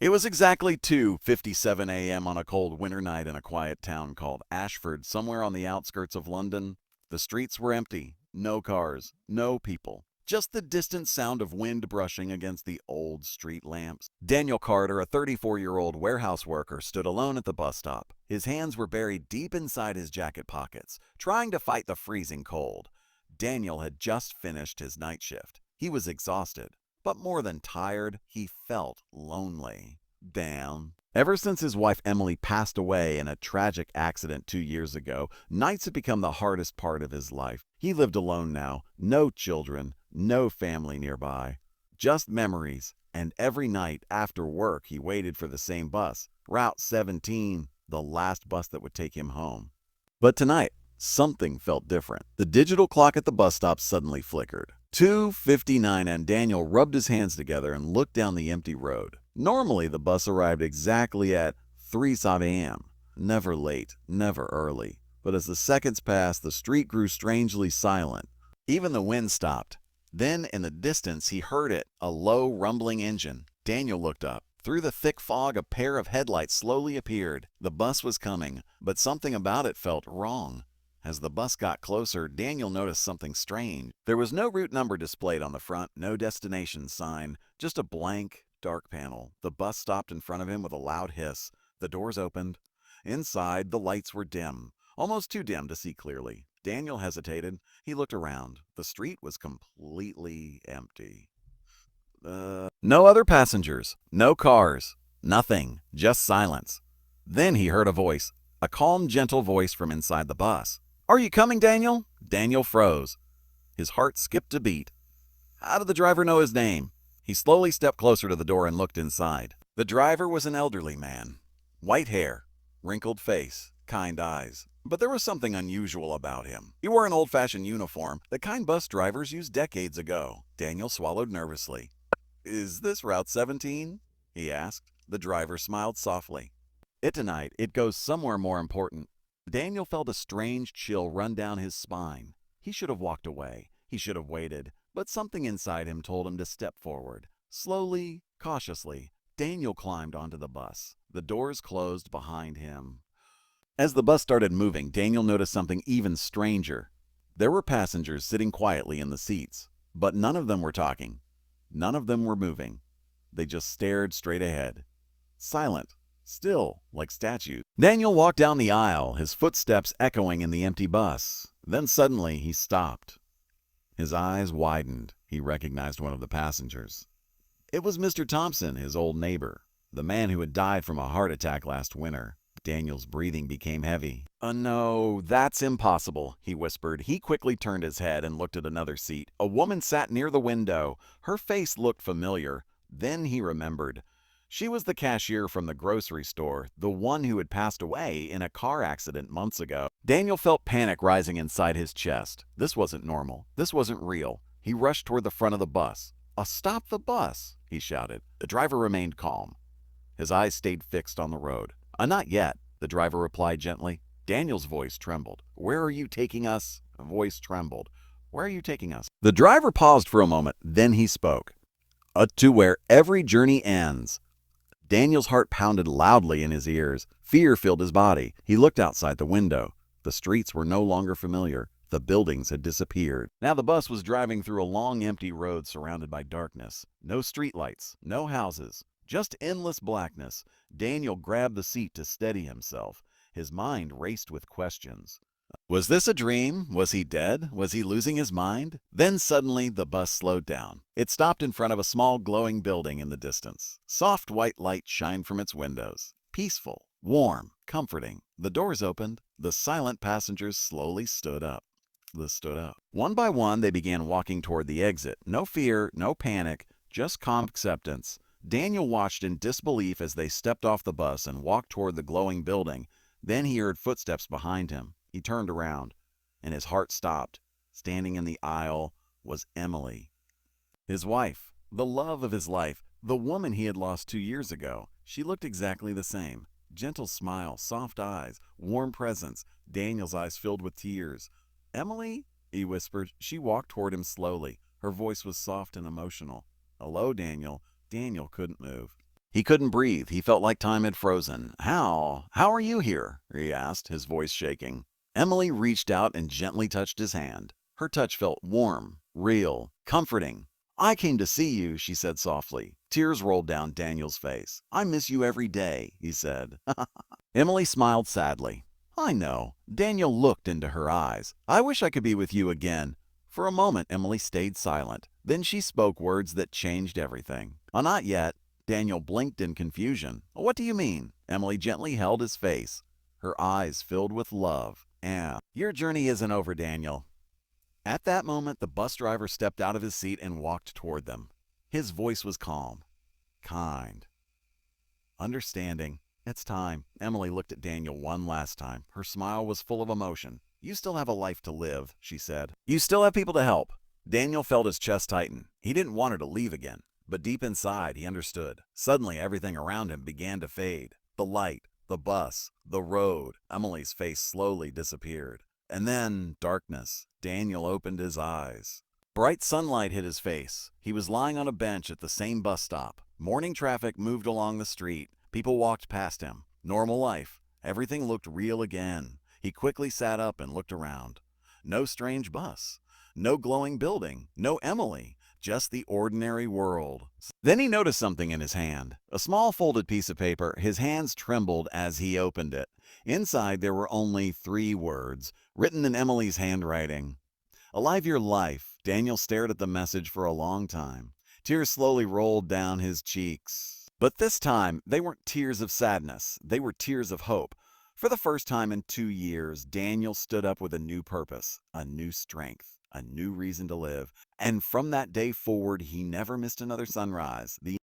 It was exactly 2:57 a.m. on a cold winter night in a quiet town called Ashford, somewhere on the outskirts of London. The streets were empty, no cars, no people, just the distant sound of wind brushing against the old street lamps. Daniel Carter, a 34-year-old warehouse worker, stood alone at the bus stop. His hands were buried deep inside his jacket pockets, trying to fight the freezing cold. Daniel had just finished his night shift. He was exhausted. But more than tired, he felt lonely. Down. Ever since his wife Emily passed away in a tragic accident 2 years ago, nights had become the hardest part of his life. He lived alone now, no children, no family nearby. Just memories, and every night after work he waited for the same bus, Route 17, the last bus that would take him home. But tonight, something felt different. The digital clock at the bus stop suddenly flickered. 2:59, and Daniel rubbed his hands together and looked down the empty road. Normally, the bus arrived exactly at 3:00 a.m. Never late, never early. But as the seconds passed, the street grew strangely silent. Even the wind stopped. Then, in the distance, he heard it, a low, rumbling engine. Daniel looked up. Through the thick fog, a pair of headlights slowly appeared. The bus was coming, but something about it felt wrong. As the bus got closer, Daniel noticed something strange. There was no route number displayed on the front, no destination sign, just a blank, dark panel. The bus stopped in front of him with a loud hiss. The doors opened. Inside, the lights were dim, almost too dim to see clearly. Daniel hesitated. He looked around. The street was completely empty. No other passengers, no cars, nothing, just silence. Then he heard a voice, a calm, gentle voice from inside the bus. "Are you coming, Daniel?" Daniel froze. His heart skipped a beat. How did the driver know his name? He slowly stepped closer to the door and looked inside. The driver was an elderly man. White hair, wrinkled face, kind eyes. But there was something unusual about him. He wore an old-fashioned uniform, the kind bus drivers used decades ago. Daniel swallowed nervously. "Is this Route 17?" he asked. The driver smiled softly. "Tonight, it goes somewhere more important." Daniel felt a strange chill run down his spine. He should have walked away. He should have waited. But something inside him told him to step forward. Slowly, cautiously, Daniel climbed onto the bus. The doors closed behind him. As the bus started moving, Daniel noticed something even stranger. There were passengers sitting quietly in the seats, but none of them were talking. None of them were moving. They just stared straight ahead. Silent. Still, like statues. Daniel walked down the aisle, his footsteps echoing in the empty bus. Then suddenly he stopped. His eyes widened. He recognized one of the passengers. It was Mr. Thompson, his old neighbor, the man who had died from a heart attack last winter. Daniel's breathing became heavy. No, that's impossible," he whispered. He quickly turned his head and looked at another seat. A woman sat near the window. Her face looked familiar. Then he remembered. She was the cashier from the grocery store, the one who had passed away in a car accident months ago. Daniel felt panic rising inside his chest. This wasn't normal. This wasn't real. He rushed toward the front of the bus. "Stop the bus!" he shouted. The driver remained calm. His eyes stayed fixed on the road. Not yet," the driver replied gently. Daniel's voice trembled. "Where are you taking us?" A voice trembled. "Where are you taking us?" The driver paused for a moment. Then he spoke. To where every journey ends." Daniel's heart pounded loudly in his ears. Fear filled his body. He looked outside the window. The streets were no longer familiar. The buildings had disappeared. Now the bus was driving through a long, empty road surrounded by darkness. No streetlights, no houses, just endless blackness. Daniel grabbed the seat to steady himself. His mind raced with questions. Was this a dream? Was he dead? Was he losing his mind? Then suddenly the bus slowed down. It stopped in front of a small glowing building in the distance. Soft white light shined from its windows. Peaceful, warm, comforting. The doors opened. The silent passengers slowly stood up. One by one, they began walking toward the exit. No fear, no panic, just calm acceptance. Daniel watched in disbelief as they stepped off the bus and walked toward the glowing building. Then he heard footsteps behind him. He turned around, and his heart stopped. Standing in the aisle was Emily. His wife, the love of his life, the woman he had lost 2 years ago. She looked exactly the same. Gentle smile, soft eyes, warm presence. Daniel's eyes filled with tears. "Emily?" he whispered. She walked toward him slowly. Her voice was soft and emotional. "Hello, Daniel." Daniel couldn't move. He couldn't breathe. He felt like time had frozen. How are you here?" he asked, his voice shaking. Emily reached out and gently touched his hand. Her touch felt warm, real, comforting. "I came to see you," she said softly. Tears rolled down Daniel's face. "I miss you every day," he said. Emily smiled sadly. "I know." Daniel looked into her eyes. "I wish I could be with you again." For a moment, Emily stayed silent. Then she spoke words that changed everything. "Not yet." Daniel blinked in confusion. "What do you mean?" Emily gently held his face. Her eyes filled with love. Your journey isn't over, Daniel." At that moment, the bus driver stepped out of his seat and walked toward them. His voice was calm, kind, understanding. "It's time." Emily looked at Daniel one last time. Her smile was full of emotion. "You still have a life to live," she said. "You still have people to help." Daniel felt his chest tighten. He didn't want her to leave again, but deep inside he understood. Suddenly everything around him began to fade. The light, the bus, the road. Emily's face slowly disappeared. And then darkness. Daniel opened his eyes. Bright sunlight hit his face. He was lying on a bench at the same bus stop. Morning traffic moved along the street. People walked past him. Normal life. Everything looked real again. He quickly sat up and looked around. No strange bus. No glowing building. No Emily. Just the ordinary world. Then he noticed something in his hand. A small folded piece of paper. His hands trembled as he opened it. Inside there were only 3 words, written in Emily's handwriting. "Alive your life." Daniel stared at the message for a long time. Tears slowly rolled down his cheeks. But this time, they weren't tears of sadness. They were tears of hope. For the first time in 2 years, Daniel stood up with a new purpose, a new strength, a new reason to live. And from that day forward, he never missed another sunrise. The